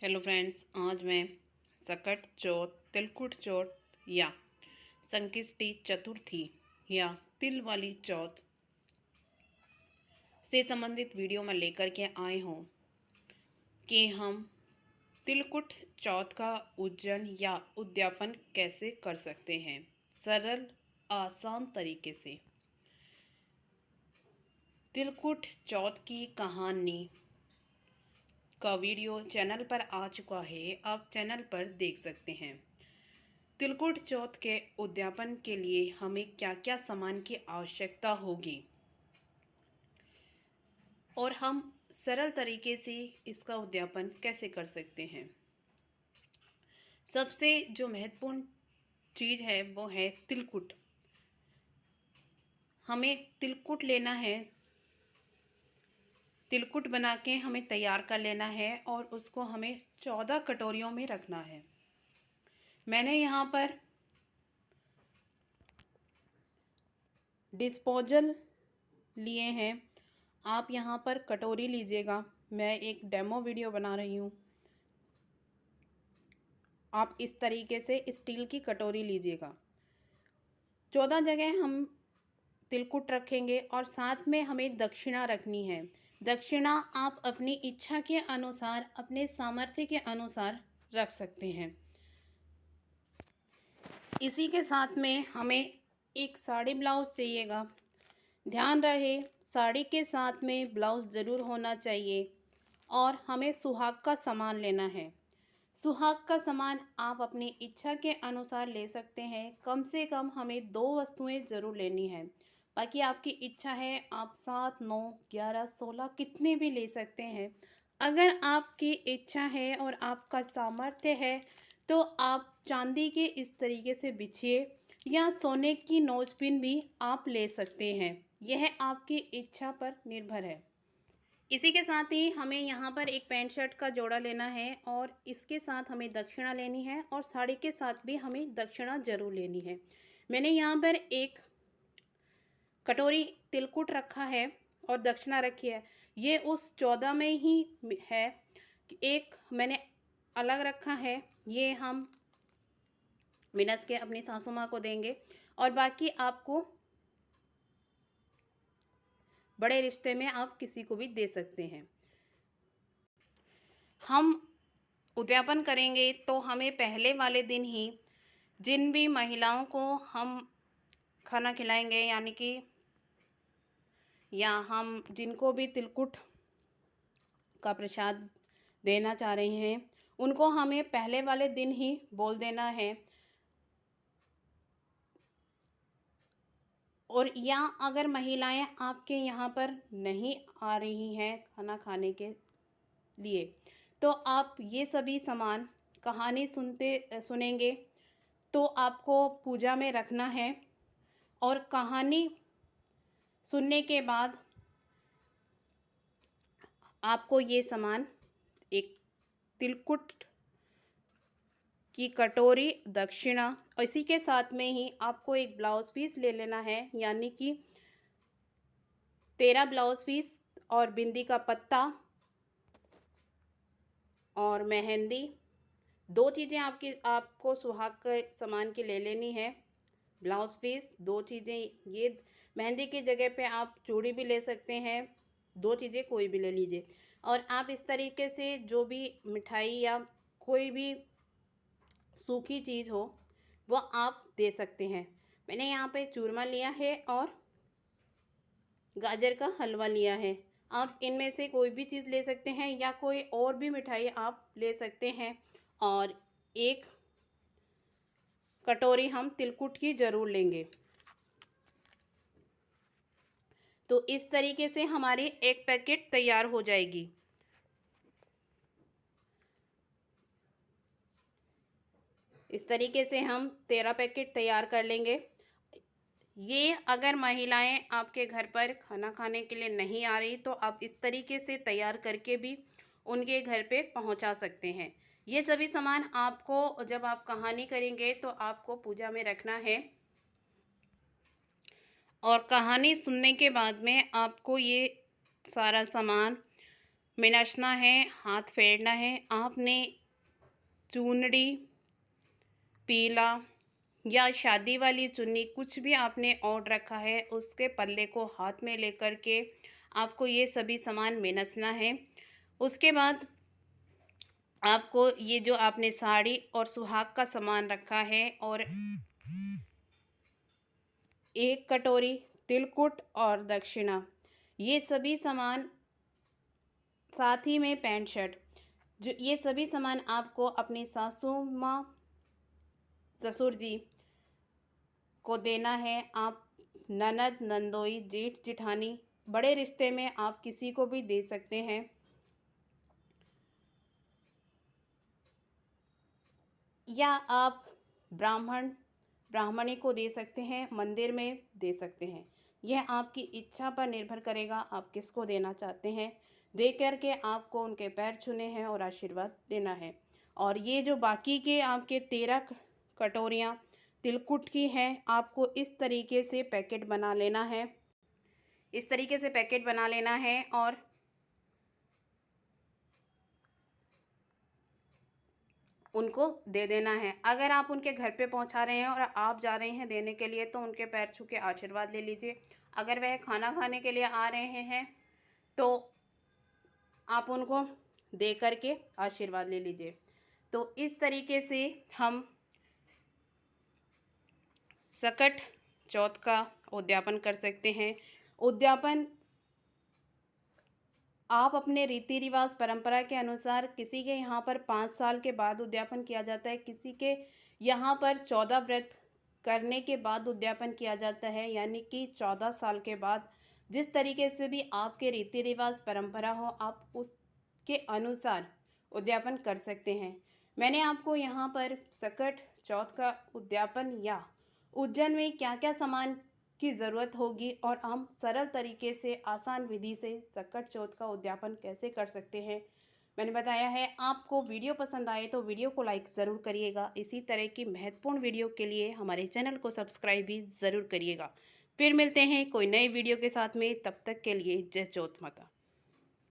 Hello friends, आज मैं सकट चौथ, तिलकुट चौथ या संकष्टी चतुर्थी या तिल वाली चौथ से संबंधित वीडियो में लेकर के आए हूँ कि हम तिलकुट चौथ का उज्जैन या उद्यापन कैसे कर सकते हैं सरल आसान तरीके से। तिलकुट चौथ की कहानी का वीडियो चैनल पर आ चुका है, आप चैनल पर देख सकते हैं। तिलकुट चौथ के उद्यापन के लिए हमें क्या क्या सामान की आवश्यकता होगी और हम सरल तरीके से इसका उद्यापन कैसे कर सकते हैं। सबसे जो महत्वपूर्ण चीज़ है वो है तिलकुट। हमें तिलकुट लेना है, तिलकुट बना के हमें तैयार कर लेना है और उसको हमें 14 कटोरियों में रखना है। मैंने यहाँ पर डिस्पोजल लिए हैं, आप यहाँ पर कटोरी लीजिएगा। मैं एक डेमो वीडियो बना रही हूँ। आप इस तरीके से स्टील की कटोरी लीजिएगा। 14 जगह हम तिलकुट रखेंगे और साथ में हमें दक्षिणा रखनी है। दक्षिणा आप अपनी इच्छा के अनुसार, अपने सामर्थ्य के अनुसार रख सकते हैं। इसी के साथ में हमें एक साड़ी ब्लाउज चाहिएगा। ध्यान रहे साड़ी के साथ में ब्लाउज ज़रूर होना चाहिए। और हमें सुहाग का सामान लेना है। सुहाग का सामान आप अपनी इच्छा के अनुसार ले सकते हैं। कम से कम हमें 2 वस्तुएं ज़रूर लेनी है। बाकी आपकी इच्छा है, आप 7, 9, 11, 16 कितने भी ले सकते हैं। अगर आपकी इच्छा है और आपका सामर्थ्य है तो आप चांदी के इस तरीके से बिछिए या सोने की नोजपिन भी आप ले सकते हैं। यह आपकी इच्छा पर निर्भर है। इसी के साथ ही हमें यहाँ पर एक पैंट शर्ट का जोड़ा लेना है और इसके साथ हमें दक्षिणा लेनी है और साड़ी के साथ भी हमें दक्षिणा ज़रूर लेनी है। मैंने यहाँ पर एक कटोरी तिलकुट रखा है और दक्षिणा रखी है। ये उस 14 में ही है। एक मैंने अलग रखा है, ये हम मिनस के अपनी सासू माँ को देंगे और बाकी आपको बड़े रिश्ते में आप किसी को भी दे सकते हैं। हम उद्यापन करेंगे तो हमें पहले वाले दिन ही जिन भी महिलाओं को हम खाना खिलाएंगे, यानी कि या हम जिनको भी तिलकुट का प्रसाद देना चाह रहे हैं, उनको हमें पहले वाले दिन ही बोल देना है। और या अगर महिलाएं आपके यहाँ पर नहीं आ रही हैं खाना खाने के लिए, तो आप ये सभी सामान कहानी सुनेंगे तो आपको पूजा में रखना है। और कहानी सुनने के बाद आपको ये सामान, एक तिलकुट की कटोरी, दक्षिणा और इसी के साथ में ही आपको एक ब्लाउज पीस ले लेना है, यानी कि 13 ब्लाउज पीस और बिंदी का पत्ता और मेहंदी। 2 चीज़ें आपको सुहाग के सामान की ले लेनी है। ब्लाउज पीस, 2 चीज़ें, ये मेहंदी की जगह पे आप चूड़ी भी ले सकते हैं। 2 चीज़ें कोई भी ले लीजिए। और आप इस तरीके से जो भी मिठाई या कोई भी सूखी चीज़ हो वो आप दे सकते हैं। मैंने यहाँ पे चूरमा लिया है और गाजर का हलवा लिया है। आप इनमें से कोई भी चीज़ ले सकते हैं या कोई और भी मिठाई आप ले सकते हैं। और एक कटोरी हम तिलकुट की ज़रूर लेंगे। तो इस तरीके से हमारी एक पैकेट तैयार हो जाएगी। इस तरीके से हम 13 पैकेट तैयार कर लेंगे। ये अगर महिलाएं आपके घर पर खाना खाने के लिए नहीं आ रही तो आप इस तरीके से तैयार करके भी उनके घर पे पहुंचा सकते हैं। ये सभी सामान आपको जब आप कहानी करेंगे तो आपको पूजा में रखना है। और कहानी सुनने के बाद में आपको ये सारा सामान मिनसना है, हाथ फेरना है। आपने चुनरी, पीला या शादी वाली चुन्नी कुछ भी आपने ओढ़ रखा है, उसके पल्ले को हाथ में लेकर के आपको ये सभी सामान मिनसना है। उसके बाद आपको ये जो आपने साड़ी और सुहाग का सामान रखा है और एक कटोरी तिलकुट और दक्षिणा, ये सभी सामान, साथ ही में पैंट शर्ट, जो ये सभी सामान आपको अपनी सासू माँ, ससुर जी को देना है। आप ननद, नंदोई, जेठ, जिठानी, बड़े रिश्ते में आप किसी को भी दे सकते हैं, या आप ब्राह्मण, ब्राह्मणी को दे सकते हैं, मंदिर में दे सकते हैं। यह आपकी इच्छा पर निर्भर करेगा, आप किसको देना चाहते हैं। दे करके आपको उनके पैर छूने हैं और आशीर्वाद देना है। और ये जो बाकी के आपके 13 कटोरियाँ तिलकुट की हैं, आपको इस तरीके से पैकेट बना लेना है। इस तरीके से पैकेट बना लेना है और उनको दे देना है। अगर आप उनके घर पे पहुंचा रहे हैं और आप जा रहे हैं देने के लिए, तो उनके पैर छू के आशीर्वाद ले लीजिए। अगर वह खाना खाने के लिए आ रहे हैं तो आप उनको दे करके आशीर्वाद ले लीजिए। तो इस तरीके से हम सकट चौथ का उद्यापन कर सकते हैं। उद्यापन आप अपने रीति रिवाज परंपरा के अनुसार, किसी के यहाँ पर 5 साल के बाद उद्यापन किया जाता है, किसी के यहाँ पर 14 व्रत करने के बाद उद्यापन किया जाता है, यानी कि 14 साल के बाद। जिस तरीके से भी आपके रीति रिवाज परंपरा हो, आप उसके अनुसार उद्यापन कर सकते हैं। मैंने आपको यहाँ पर सकट चौथ का उद्यापन या उज्जैन में क्या क्या सामान की ज़रूरत होगी और हम सरल तरीके से, आसान विधि से सकट चौथ का उद्यापन कैसे कर सकते हैं, मैंने बताया है। आपको वीडियो पसंद आए तो वीडियो को लाइक ज़रूर करिएगा। इसी तरह की महत्वपूर्ण वीडियो के लिए हमारे चैनल को सब्सक्राइब भी ज़रूर करिएगा। फिर मिलते हैं कोई नए वीडियो के साथ में, तब तक के लिए जय चौथ माता।